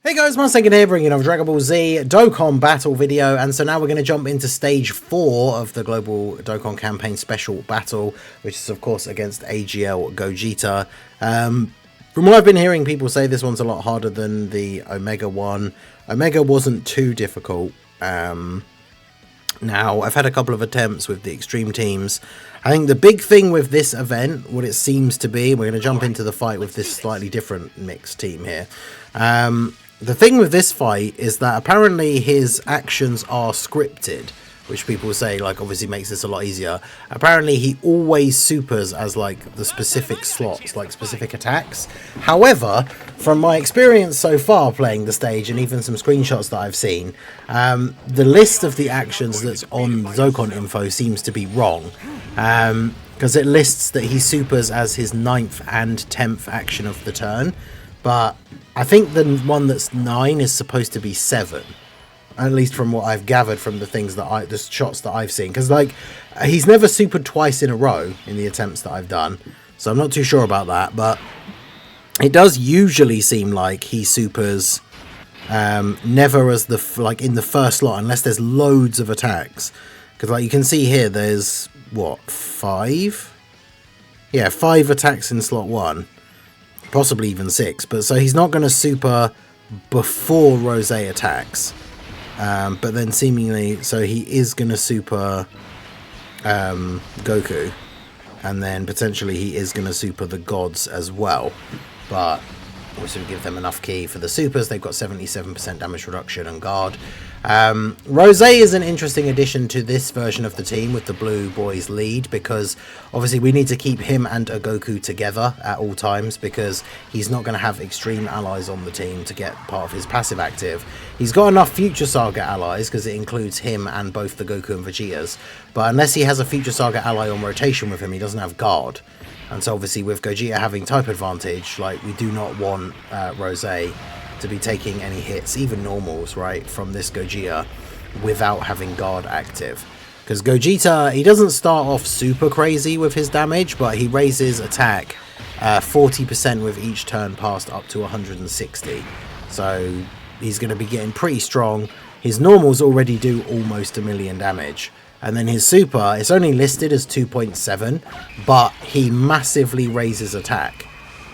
Hey guys, Second here, bringing another Dragon Ball Z Dokkan battle video, and so now we're going to jump into stage 4 of the Global Dokkan Campaign Special Battle, which is of course against AGL Gogeta. From what I've been hearing, people say this one's a lot harder than the Omega one. Omega wasn't too difficult. Now, I've had a couple of attempts with the Extreme teams. I think the big thing with this event, what it seems to be, we're going to jump into the fight with this slightly different mixed team here. The thing with this fight is that apparently his actions are scripted, which people say, like, obviously makes this a lot easier. Apparently he always supers as, like, the specific slots, like specific attacks. However, from my experience so far playing the stage and even some screenshots that I've seen, the list of the actions that's on Dokkan info seems to be wrong. Because it lists that he supers as his 9th and 10th action of the turn. But I think the one that's 9 is supposed to be 7. At least from what I've gathered from the things that the shots that I've seen. Because, like, he's never supered twice in a row in the attempts that I've done. So I'm not too sure about that. But it does usually seem like he supers never as like in the first slot. Unless there's loads of attacks. Because, like, you can see here there's, what, 5? Yeah, 5 attacks in slot 1. Possibly even 6, but so he's not going to super before Rose attacks, but then seemingly, so he is going to super Goku, and then potentially he is going to super the gods as well, but also give them enough ki for the supers. They've got 77% damage reduction and guard. Rose is an interesting addition to this version of the team with the blue boys lead, because obviously we need to keep him and a Goku together at all times, because he's not going to have extreme allies on the team to get part of his passive active. He's got enough Future Saga allies because it includes him and both the Goku and Vegetas, but unless he has a Future Saga ally on rotation with him, he doesn't have guard. And so obviously with Gogeta having type advantage, like, we do not want Rose to be taking any hits, even normals, right, from this Gogeta without having guard active. Because Gogeta, he doesn't start off super crazy with his damage, but he raises attack 40% with each turn passed up to 160. So he's going to be getting pretty strong. His normals already do almost 1 million damage. And then his super, it's only listed as 2.7, but he massively raises attack.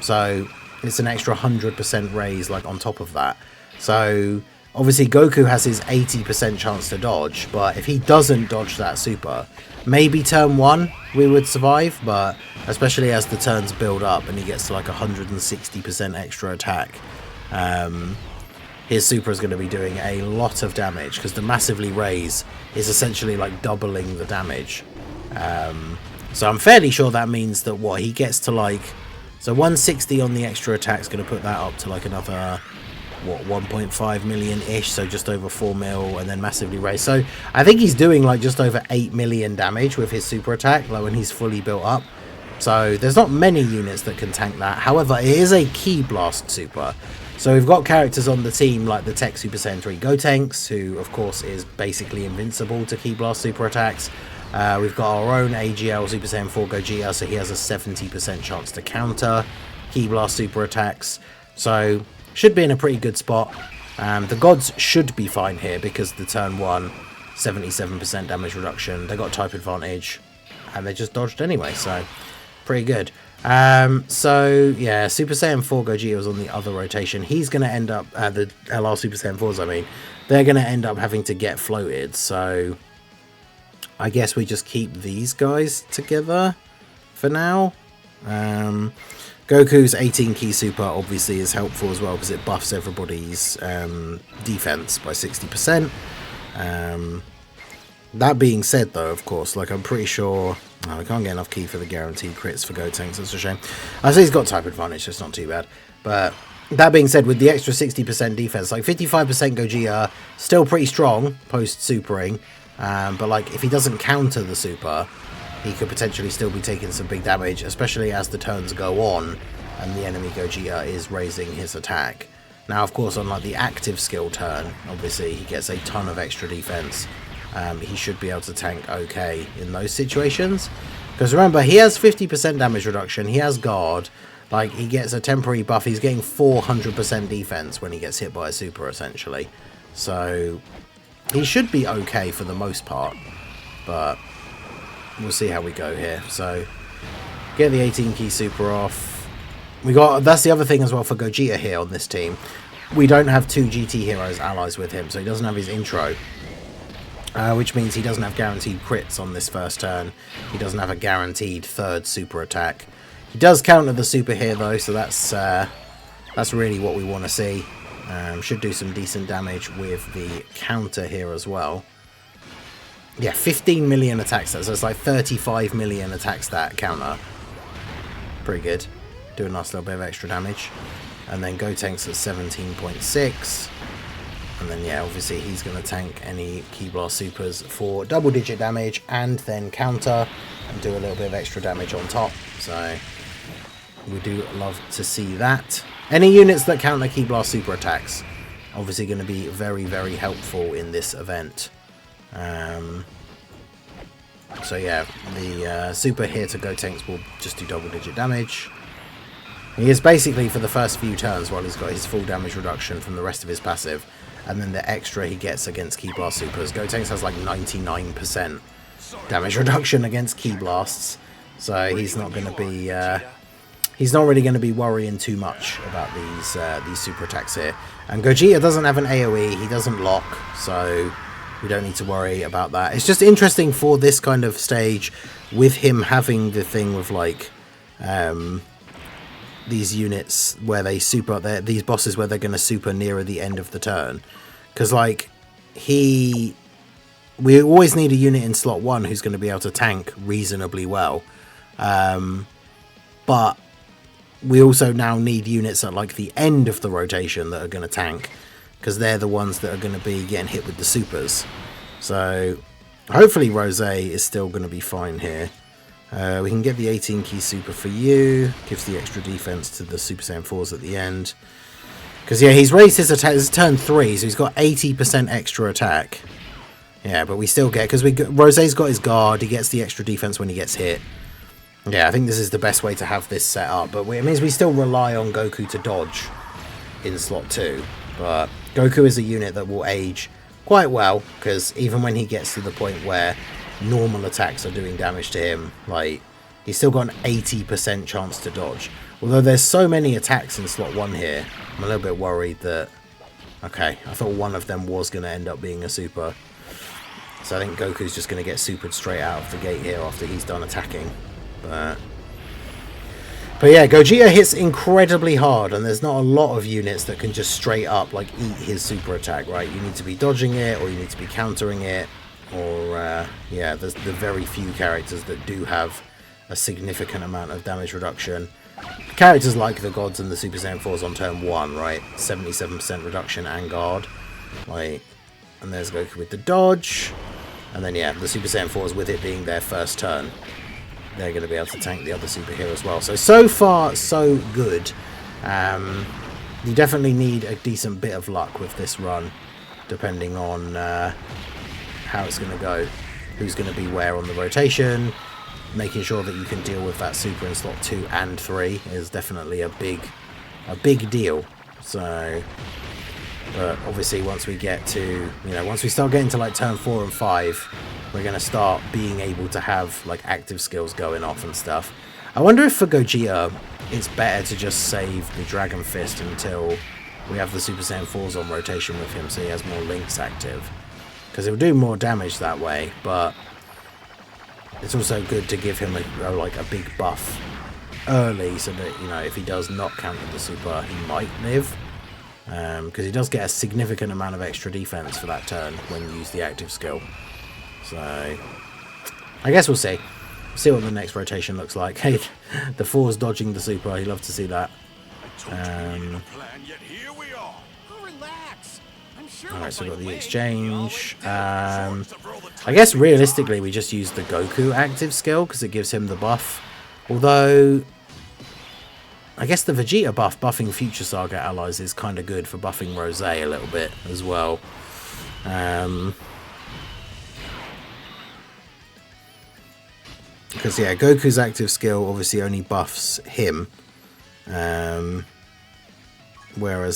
So it's an extra 100% raise, like, on top of that. So obviously Goku has his 80% chance to dodge, but if he doesn't dodge that super, maybe turn 1 we would survive, but especially as the turns build up and he gets to like 160% extra attack, his super is going to be doing a lot of damage, because the massively raise is essentially like doubling the damage. So I'm fairly sure that means that what he gets to, like, so 160 on the extra attack is going to put that up to like another, what, 1.5 million-ish, so just over 4 mil, and then massively raised. So I think he's doing like just over 8 million damage with his super attack, like when he's fully built up. So there's not many units that can tank that. However, it is a Ki Blast super. So we've got characters on the team like the Tech Super Saiyan 3 Gotenks, who of course is basically invincible to Ki Blast super attacks. We've got our own AGL Super Saiyan 4 Gogeta, so he has a 70% chance to counter Ki Blast super attacks. So should be in a pretty good spot. The gods should be fine here because the turn 1, 77% damage reduction. They got type advantage and they just dodged anyway, so pretty good. So yeah, Super Saiyan 4 Gogeta was on the other rotation. He's going to end up, the LR Super Saiyan 4s, I mean, they're going to end up having to get floated, so I guess we just keep these guys together for now. Goku's 18 Ki Super obviously is helpful as well, because it buffs everybody's defense by 60%. That being said, though, of course, like, I'm pretty sure I can't get enough ki for the guaranteed crits for Gotenks. That's a shame. I say he's got type advantage, so it's not too bad. But that being said, with the extra 60% defense, like 55% Gogeta, still pretty strong post-supering. But like, if he doesn't counter the super, he could potentially still be taking some big damage, especially as the turns go on and the enemy Gogeta is raising his attack. Now, of course, on like the active skill turn, obviously he gets a ton of extra defense. He should be able to tank okay in those situations, because remember, he has 50% damage reduction, he has guard, Like, he gets a temporary buff. He's getting 400% defense when he gets hit by a super, essentially. So, he should be okay for the most part. But, we'll see how we go here. So, get the 18 key super off. That's the other thing as well for Gogeta here on this team. We don't have 2 GT heroes allies with him, so he doesn't have his intro. Which means he doesn't have guaranteed crits on this first turn. He doesn't have a guaranteed third super attack. He does counter the super here though, so that's really what we want to see. Should do some decent damage with the counter here as well. Yeah, 15 million attack stat, so it's like 35 million attack stat counter. Pretty good. Do a nice little bit of extra damage. And then Gotenks at 17.6. And then, yeah, obviously he's going to tank any Ki Blast Supers for double-digit damage and then counter and do a little bit of extra damage on top. So, we do love to see that. Any units that counter Ki Blast Super attacks, obviously going to be very, very helpful in this event. So, yeah, the Super here to Gotenks will just do double-digit damage. He is basically, for the first few turns, while he's got his full damage reduction from the rest of his passive, and then the extra he gets against Ki Blast Supers. Gotenks has like 99% damage reduction against Ki Blasts, so he's not going to be, he's not really going to be worrying too much about these super attacks here. And Gogeta doesn't have an AoE, he doesn't lock, so we don't need to worry about that. It's just interesting for this kind of stage, with him having the thing with like, these units where they super, these bosses where they're going to super nearer the end of the turn, because like we always need a unit in slot 1 who's going to be able to tank reasonably well, but we also now need units at like the end of the rotation that are going to tank, because they're the ones that are going to be getting hit with the supers. So hopefully Rose is still going to be fine here. We can get the 18 key super for you. Gives the extra defense to the Super Saiyan 4s at the end. Because, yeah, he's raised his attack. This is turn 3, so he's got 80% extra attack. Yeah, but we still get... Because Rose's got his guard. He gets the extra defense when he gets hit. Yeah, I think this is the best way to have this set up. But it means we still rely on Goku to dodge in slot 2. But Goku is a unit that will age quite well. Because even when he gets to the point where normal attacks are doing damage to him, like, he's still got an 80% chance to dodge. Although there's so many attacks in slot 1 here, I'm a little bit worried that... Okay, I thought one of them was going to end up being a super. So I think Goku's just going to get supered straight out of the gate here after he's done attacking. But yeah, Gogeta hits incredibly hard, and there's not a lot of units that can just straight up, like, eat his super attack, right? You need to be dodging it, or you need to be countering it. Or, yeah, there's the very few characters that do have a significant amount of damage reduction. Characters like the Gods and the Super Saiyan 4s on turn 1, right? 77% reduction and guard. Like, and there's Goku with the dodge. And then, yeah, the Super Saiyan 4s, with it being their first turn, they're going to be able to tank the other super here as well. So far, so good. You definitely need a decent bit of luck with this run, depending on... how it's going to go, who's going to be where on the rotation. Making sure that you can deal with that super in slot 2 and 3 is definitely a big deal. So, but obviously once we get to, once we start getting to like turn 4 and 5, we're going to start being able to have like active skills going off and stuff. I wonder if for Gogeta it's better to just save the Dragon Fist until we have the Super Saiyan 4s on rotation with him, so he has more links active. Because it will do more damage that way, but it's also good to give him a big buff early, so that, if he does not counter the super, he might live. Because he does get a significant amount of extra defense for that turn when you use the active skill. So, I guess we'll see. See what the next rotation looks like. Hey, the 4's dodging the super, I'd love to see that. Alright, so we've got the exchange. I guess realistically we just use the Goku active skill because it gives him the buff. Although, I guess the Vegeta buff, buffing Future Saga allies, is kind of good for buffing Rose a little bit as well. Because, yeah, Goku's active skill obviously only buffs him. Whereas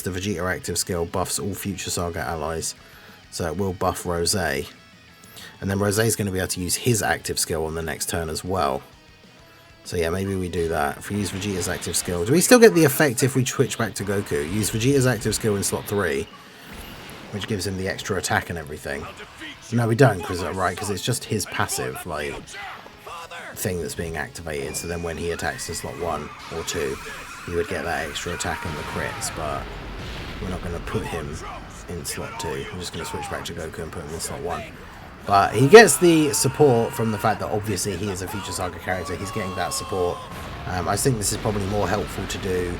the Vegeta active skill buffs all future Saga allies, so it will buff Rose. And then Rose is going to be able to use his active skill on the next turn as well. So yeah, maybe we do that. If we use Vegeta's active skill, do we still get the effect if we switch back to Goku? Use Vegeta's active skill in slot 3, which gives him the extra attack and everything. No, we don't, because it's just his passive, like, thing that's being activated. So then when he attacks in slot 1 or 2, he would get that extra attack and the crits, but we're not going to put him in slot 2. I'm just going to switch back to Goku and put him in slot 1. But he gets the support from the fact that obviously he is a Future Saga character. He's getting that support. I think this is probably more helpful to do,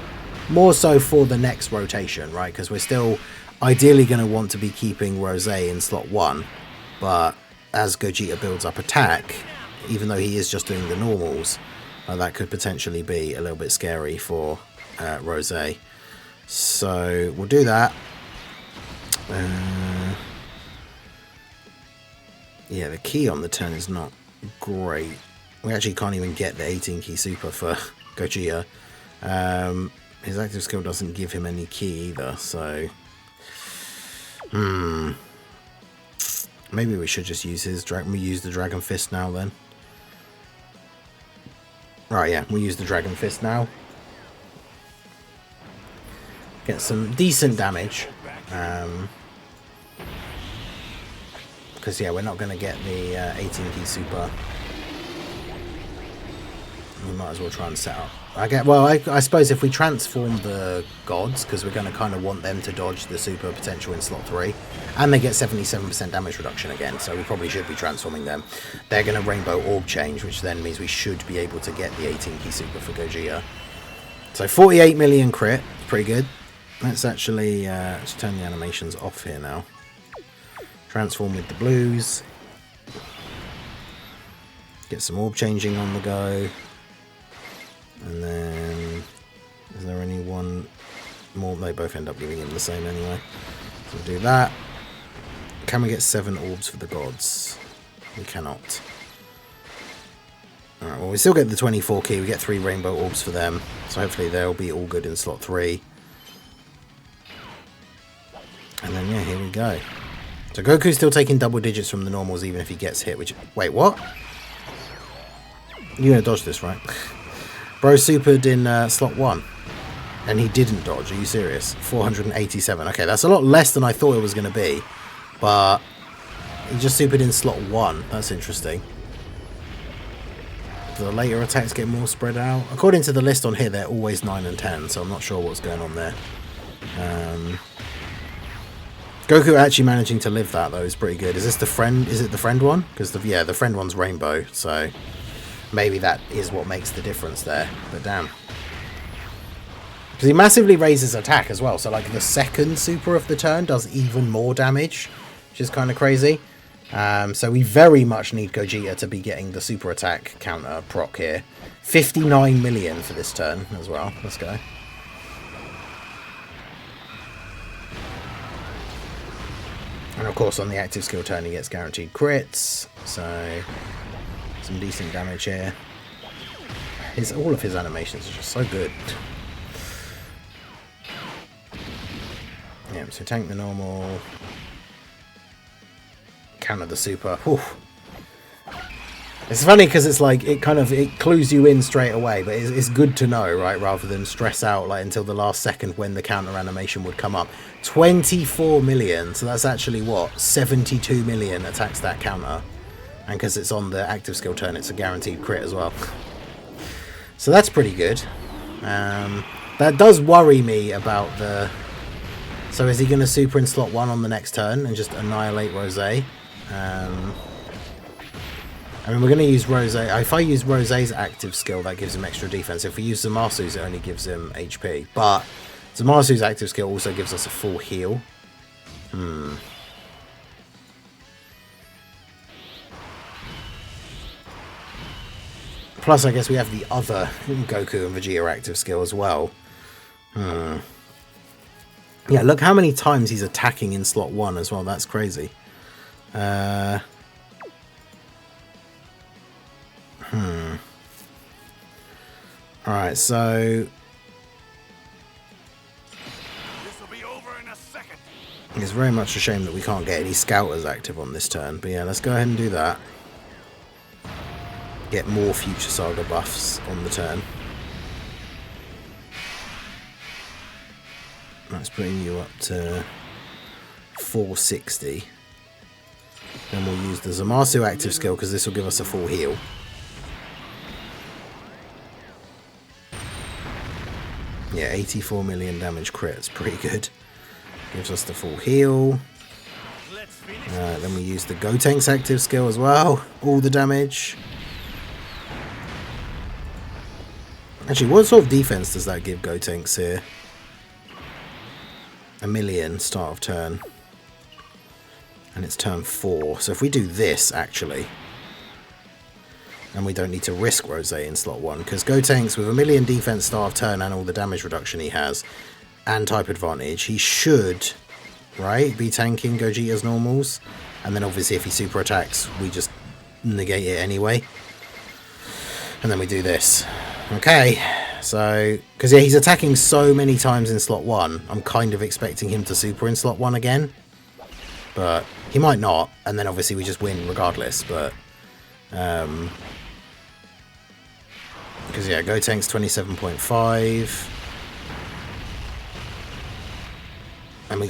more so for the next rotation, right? Because we're still ideally going to want to be keeping Rose in slot 1. But as Gogeta builds up attack, even though he is just doing the normals, that could potentially be a little bit scary for Rose. So we'll do that. Yeah, the key on the turn is not great. We actually can't even get the 18 key super for Gogeta. His active skill doesn't give him any key either, so... Maybe we should just use his Dragon. We use the Dragon Fist now then. Right, yeah, we'll use the Dragon Fist now. Get some decent damage. Because yeah, we're not going to get the 18 key super. We might as well try and set up. I suppose if we transform the gods, because we're going to kind of want them to dodge the super potential in slot 3, and they get 77% damage reduction again, so we probably should be transforming them. They're going to Rainbow Orb change, which then means we should be able to get the 18 key super for Gogeta. So 48 million crit, pretty good. Let's actually just turn the animations off here now. Transform with the blues. Get some orb changing on the go. And then, is there any one more? They both end up giving him the same anyway. So we'll do that. Can we get 7 orbs for the gods? We cannot. Alright, well we still get the 24 key. We get 3 rainbow orbs for them. So hopefully they'll be all good in slot 3. And then yeah, here we go. So Goku's still taking double digits from the normals even if he gets hit, which... Wait, what? You're going to dodge this, right? Bro supered in slot 1. And he didn't dodge. Are you serious? 487. Okay, that's a lot less than I thought it was going to be. But he just supered in slot 1. That's interesting. Do the later attacks get more spread out? According to the list on here, they're always 9 and 10. So I'm not sure what's going on there. Goku actually managing to live that though is pretty good. Is this the friend? Is it the friend one? Because the friend one's rainbow, so maybe that is what makes the difference there. But damn, because he massively raises attack as well. So like the second super of the turn does even more damage, which is kind of crazy. So we very much need Gogeta to be getting the super attack counter proc here. 59 million for this turn as well. Let's go. And of course on the active skill turn he gets guaranteed crits, so some decent damage here. All of his animations are just so good. Yeah, so tank the normal, counter the super. Whew. It's funny because it's like it clues you in straight away, but it's good to know, right? Rather than stress out like until the last second when the counter animation would come up. 24 million, so that's actually what 72 million attacks that counter, and because it's on the active skill turn, it's a guaranteed crit as well. So that's pretty good. That does worry me about the. So is he going to super in slot 1 on the next turn and just annihilate Rose? I mean, we're going to use Rose. If I use Rose's active skill, that gives him extra defense. If we use Zamasu's, it only gives him HP. But Zamasu's active skill also gives us a full heal. Plus, I guess we have the other Goku and Vegeta active skill as well. Yeah, look how many times he's attacking in slot 1 as well. That's crazy. Alright, so It's very much a shame that we can't get any scouters active on this turn. But yeah, let's go ahead and do that. Get more Future Saga buffs on the turn. That's putting you up to 460. Then we'll use the Zamasu active skill because this will give us a full heal. Yeah, 84 million damage crits, pretty good. Gives us the full heal. Then we use the Gotenks active skill as well. All the damage. Actually, what sort of defense does that give Gotenks here? 1 million start of turn. And it's turn 4. So if we do this, actually, and we don't need to risk Rose in slot 1, because Gotenks with 1 million defense start of turn and all the damage reduction he has, and type advantage, he should, right, be tanking Gogeta's normals. And then obviously if he super attacks, we just negate it anyway. And then we do this. Okay, so, because yeah, he's attacking so many times in slot 1, I'm kind of expecting him to super in slot 1 again. But he might not, and then obviously we just win regardless, but... because yeah, Gotenks 27.5. And we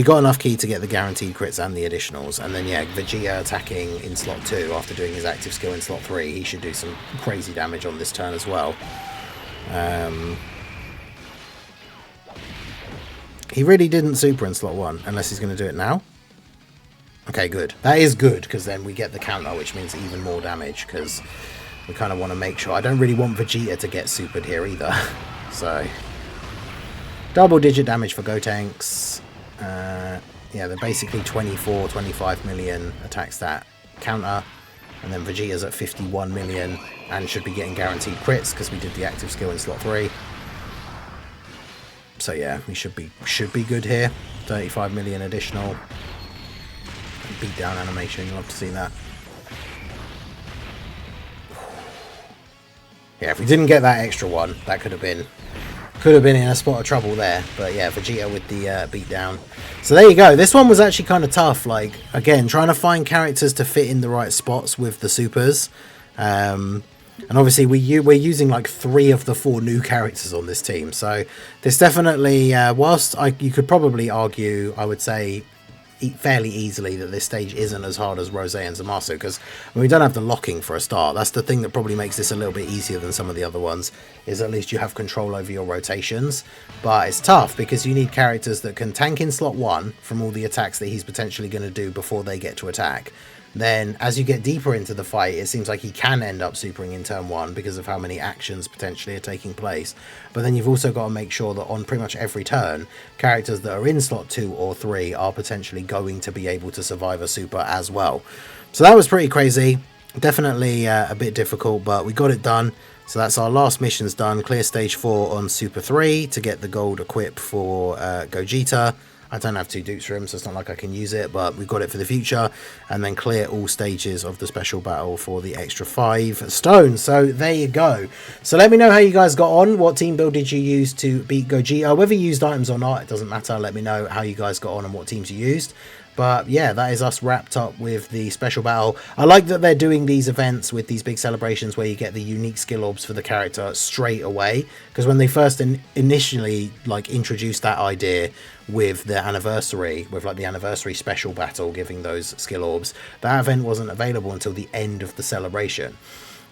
got enough key to get the guaranteed crits and the additionals. And then yeah, Vegeta attacking in slot 2 after doing his active skill in slot 3. He should do some crazy damage on this turn as well. He really didn't super in slot 1, unless he's going to do it now. Okay, good. That is good, because then we get the counter, which means even more damage, because we kind of want to make sure... I don't really want Vegeta to get supered here either. So, double-digit damage for Gotenks. Yeah, they're basically 24, 25 million attacks that counter. And then Vegeta's at 51 million and should be getting guaranteed crits, because we did the active skill in slot 3. So yeah, we should be good here. 35 million additional. Beat down animation, you'll have to see that. Yeah, if we didn't get that extra one, that could have been in a spot of trouble there. But yeah, Vegeta with the beat down. So there you go. This one was actually kind of tough. Like, again, trying to find characters to fit in the right spots with the supers. And obviously we're using like 3 of the 4 new characters on this team. So this definitely, whilst you could probably argue, I would say, fairly easily that this stage isn't as hard as Rose and Zamasu, because we don't have the locking for a start. That's the thing that probably makes this a little bit easier than some of the other ones, is at least you have control over your rotations. But it's tough because you need characters that can tank in slot 1 from all the attacks that he's potentially going to do before they get to attack. Then as you get deeper into the fight, it seems like he can end up supering in turn 1 because of how many actions potentially are taking place. But then you've also got to make sure that on pretty much every turn, characters that are in slot 2 or 3 are potentially going to be able to survive a super as well. So that was pretty crazy. Definitely a bit difficult, but we got it done. So that's our last missions done. Clear stage 4 on Super 3 to get the gold equip for Gogeta. I don't have 2 dupes for him, so it's not like I can use it, but we've got it for the future. And then clear all stages of the special battle for the extra 5 stones. So there you go. So let me know how you guys got on. What team build did you use to beat Gogeta? Whether you used items or not, it doesn't matter. Let me know how you guys got on and what teams you used. But yeah, that is us wrapped up with the special battle. I like that they're doing these events with these big celebrations where you get the unique skill orbs for the character straight away. Because when they first initially like introduced that idea with the anniversary, with like the anniversary special battle giving those skill orbs, that event wasn't available until the end of the celebration.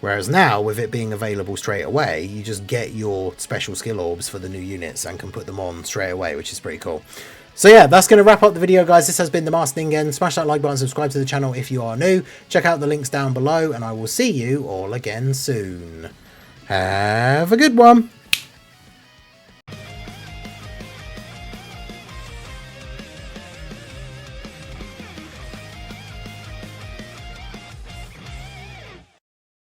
Whereas now, with it being available straight away, you just get your special skill orbs for the new units and can put them on straight away, which is pretty cool. So yeah, that's going to wrap up the video, guys. This has been the Masked Ningen. Smash that like button, subscribe to the channel if you are new. Check out the links down below, and I will see you all again soon. Have a good one.